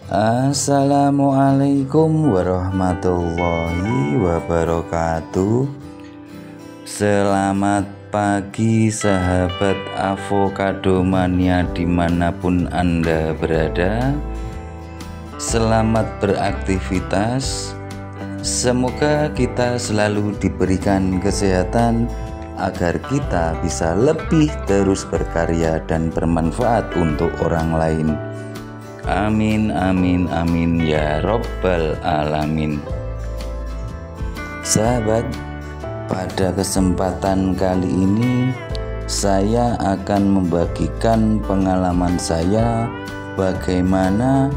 Assalamualaikum warahmatullahi wabarakatuh. Selamat pagi sahabat avocado mania dimanapun Anda berada. Selamat beraktivitas. Semoga kita selalu diberikan kesehatan agar kita bisa lebih terus berkarya dan bermanfaat untuk orang lain. Amin amin amin ya robbal alamin. Sahabat, pada kesempatan kali ini saya akan membagikan pengalaman saya bagaimana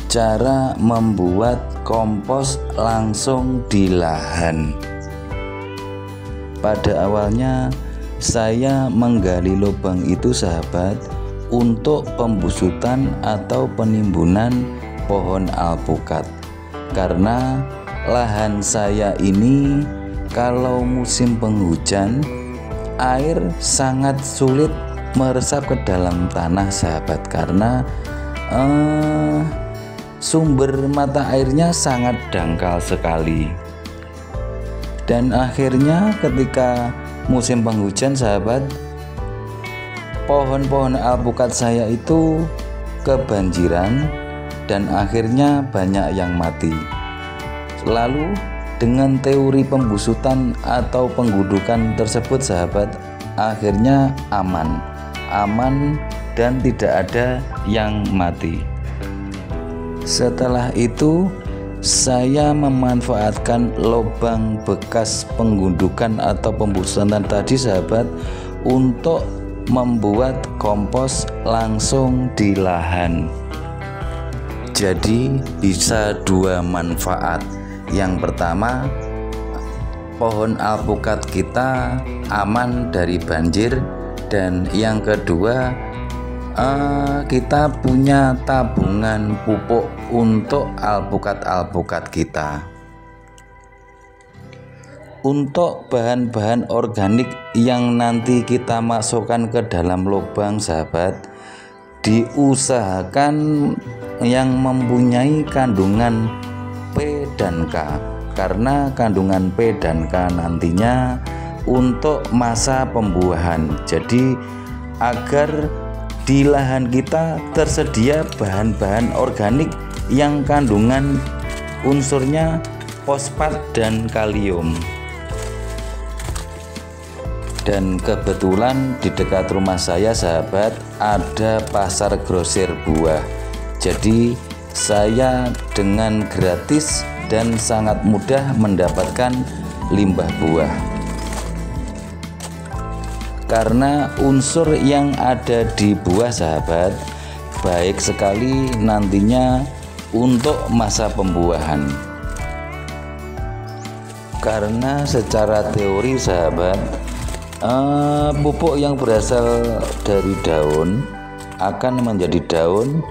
cara membuat kompos langsung di lahan. Pada awalnya saya menggali lubang itu sahabat untuk pembusutan atau penimbunan pohon alpukat, karena lahan saya ini kalau musim penghujan air sangat sulit meresap ke dalam tanah sahabat, karena sumber mata airnya sangat dangkal sekali. Dan akhirnya ketika musim penghujan sahabat, pohon-pohon alpukat saya itu kebanjiran dan akhirnya banyak yang mati. Lalu dengan teori pembusutan atau penggudukan tersebut sahabat, akhirnya aman dan tidak ada yang mati. Setelah itu saya memanfaatkan lubang bekas penggundukan atau pembusutan tadi sahabat untuk membuat kompos langsung di lahan. Jadi bisa dua manfaat. Yang pertama, pohon alpukat kita aman dari banjir, dan yang kedua, kita punya tabungan pupuk untuk alpukat-alpukat kita. Untuk bahan-bahan organik yang nanti kita masukkan ke dalam lubang sahabat, diusahakan yang mempunyai kandungan P dan K, karena kandungan P dan K nantinya untuk masa pembuahan. Jadi agar di lahan kita tersedia bahan-bahan organik yang kandungan unsurnya fosfat dan kalium. Dan kebetulan di dekat rumah saya sahabat ada pasar grosir buah. Jadi saya dengan gratis dan sangat mudah mendapatkan limbah buah, karena unsur yang ada di buah sahabat baik sekali nantinya untuk masa pembuahan. Karena secara teori sahabat, pupuk yang berasal dari daun akan menjadi daun,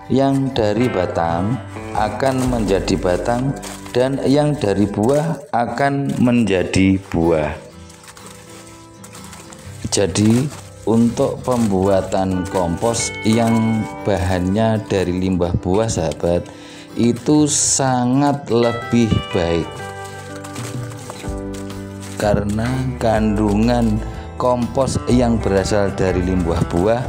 yang dari batang akan menjadi batang, dan yang dari buah akan menjadi buah. Jadi untuk pembuatan kompos yang bahannya dari limbah buah sahabat, itu sangat lebih baik, karena kandungan kompos yang berasal dari limbah buah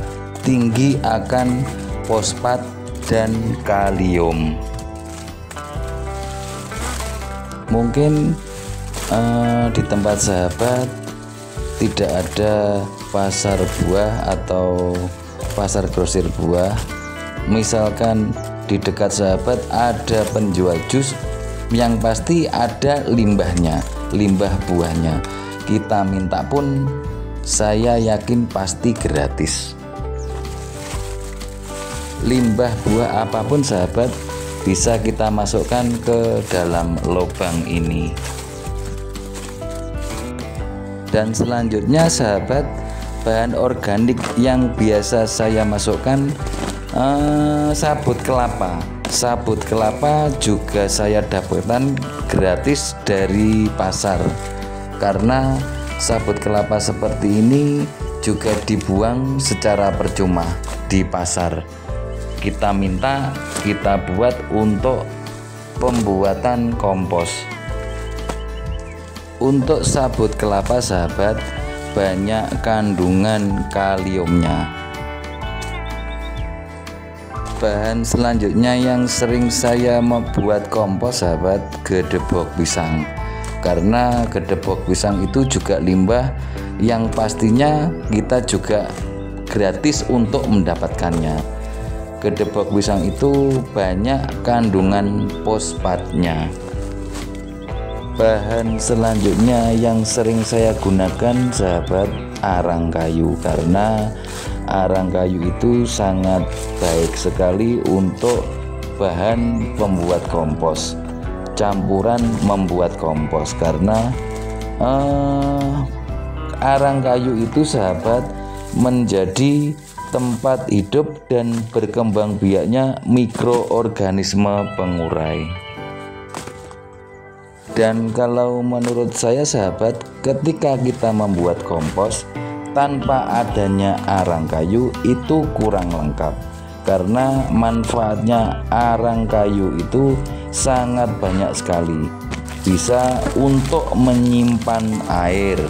tinggi akan fosfat dan kalium. Mungkin di tempat sahabat tidak ada pasar buah atau pasar grosir buah. Misalkan di dekat sahabat ada penjual jus, yang pasti ada limbahnya, limbah buahnya. Kita minta pun saya yakin pasti gratis. Limbah buah apapun sahabat bisa kita masukkan ke dalam lubang ini. Dan selanjutnya sahabat, bahan organik yang biasa saya masukkan sabut kelapa. Sabut kelapa juga saya dapatkan gratis dari pasar, karena sabut kelapa seperti ini juga dibuang secara percuma di pasar. kita minta, kita buat untuk pembuatan kompos. Untuk sabut kelapa sahabat, banyak kandungan kaliumnya. Bahan selanjutnya yang sering saya membuat kompos sahabat, gedebok pisang. Karena gedebok pisang itu juga limbah yang pastinya kita juga gratis untuk mendapatkannya. Gedebok pisang itu banyak kandungan fosfatnya. Bahan selanjutnya yang sering saya gunakan sahabat, arang kayu. Karena arang kayu itu sangat baik sekali untuk bahan pembuat kompos, campuran membuat kompos. Karena arang kayu itu sahabat menjadi tempat hidup dan berkembang biaknya mikroorganisme pengurai. Dan kalau menurut saya sahabat, ketika kita membuat kompos tanpa adanya arang kayu itu kurang lengkap. Karena manfaatnya arang kayu itu sangat banyak sekali. Bisa untuk menyimpan air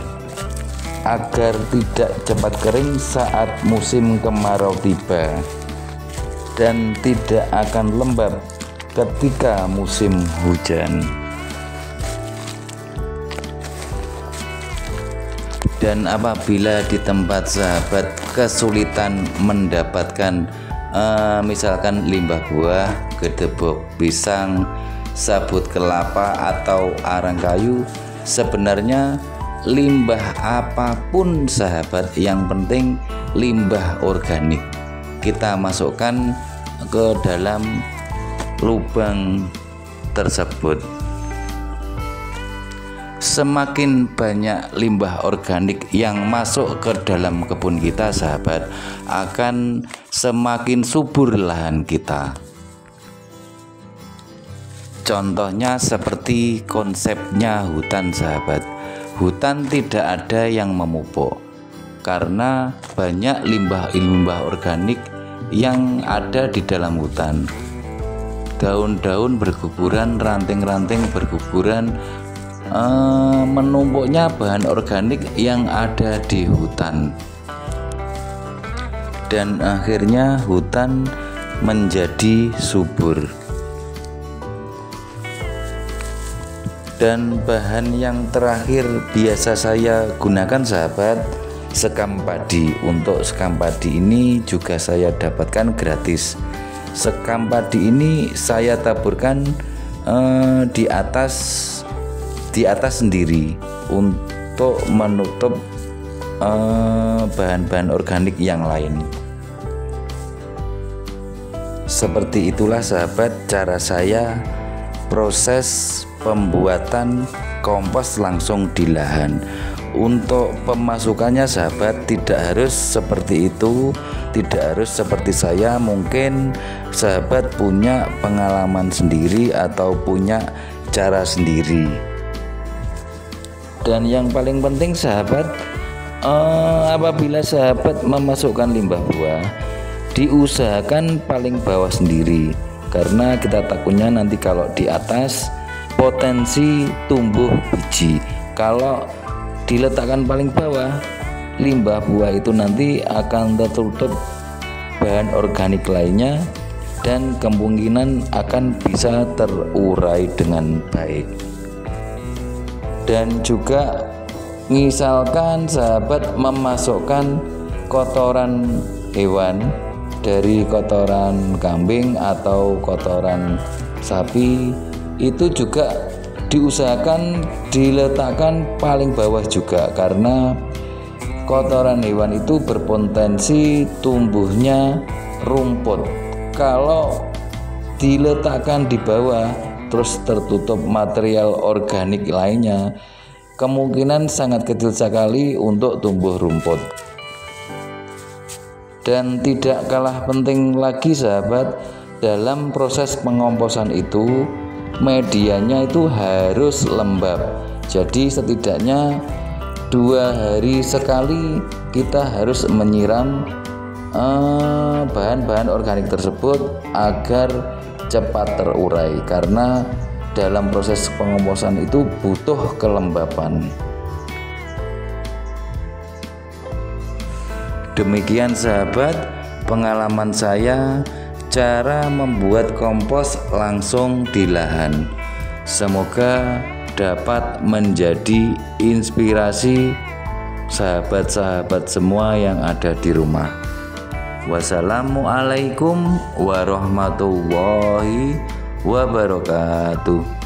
agar tidak cepat kering saat musim kemarau tiba, dan tidak akan lembab ketika musim hujan. Dan apabila di tempat sahabat kesulitan mendapatkan misalkan limbah buah, gedebok pisang, sabut kelapa atau arang kayu, sebenarnya limbah apapun sahabat, yang penting limbah organik kita masukkan ke dalam lubang tersebut. Semakin banyak limbah organik yang masuk ke dalam kebun kita sahabat, akan semakin subur lahan kita. Contohnya seperti konsepnya hutan sahabat. Hutan tidak ada yang memupuk karena banyak limbah organik yang ada di dalam hutan. Daun-daun berguguran, ranting-ranting berguguran, menumpuknya bahan organik yang ada di hutan, dan akhirnya hutan menjadi subur. Dan bahan yang terakhir biasa saya gunakan sahabat, sekam padi. Untuk sekam padi ini juga saya dapatkan gratis. Sekam padi ini saya taburkan di atas sendiri untuk menutup bahan-bahan organik yang lain. Seperti itulah sahabat cara saya proses pembuatan kompos langsung di lahan. Untuk pemasukannya sahabat tidak harus seperti itu, tidak harus seperti saya. Mungkin sahabat punya pengalaman sendiri atau punya cara sendiri. Dan yang paling penting sahabat, apabila sahabat memasukkan limbah buah, diusahakan paling bawah sendiri. Karena kita takutnya nanti kalau di atas potensi tumbuh biji. Kalau diletakkan paling bawah, limbah buah itu nanti akan tertutup bahan organik lainnya dan kemungkinan akan bisa terurai dengan baik. Dan juga misalkan sahabat memasukkan kotoran hewan dari kotoran kambing atau kotoran sapi, itu juga diusahakan diletakkan paling bawah juga, karena kotoran hewan itu berpotensi tumbuhnya rumput. Kalau diletakkan di bawah terus tertutup material organik lainnya, kemungkinan sangat kecil sekali untuk tumbuh rumput. Dan tidak kalah penting lagi sahabat, dalam proses pengomposan itu medianya itu harus lembab. Jadi setidaknya 2 hari sekali kita harus menyiram bahan-bahan organik tersebut agar cepat terurai, karena dalam proses pengomposan itu butuh kelembapan. Demikian sahabat, pengalaman saya cara membuat kompos langsung di lahan. Semoga dapat menjadi inspirasi sahabat-sahabat semua yang ada di rumah. Wassalamualaikum warahmatullahi wabarakatuh.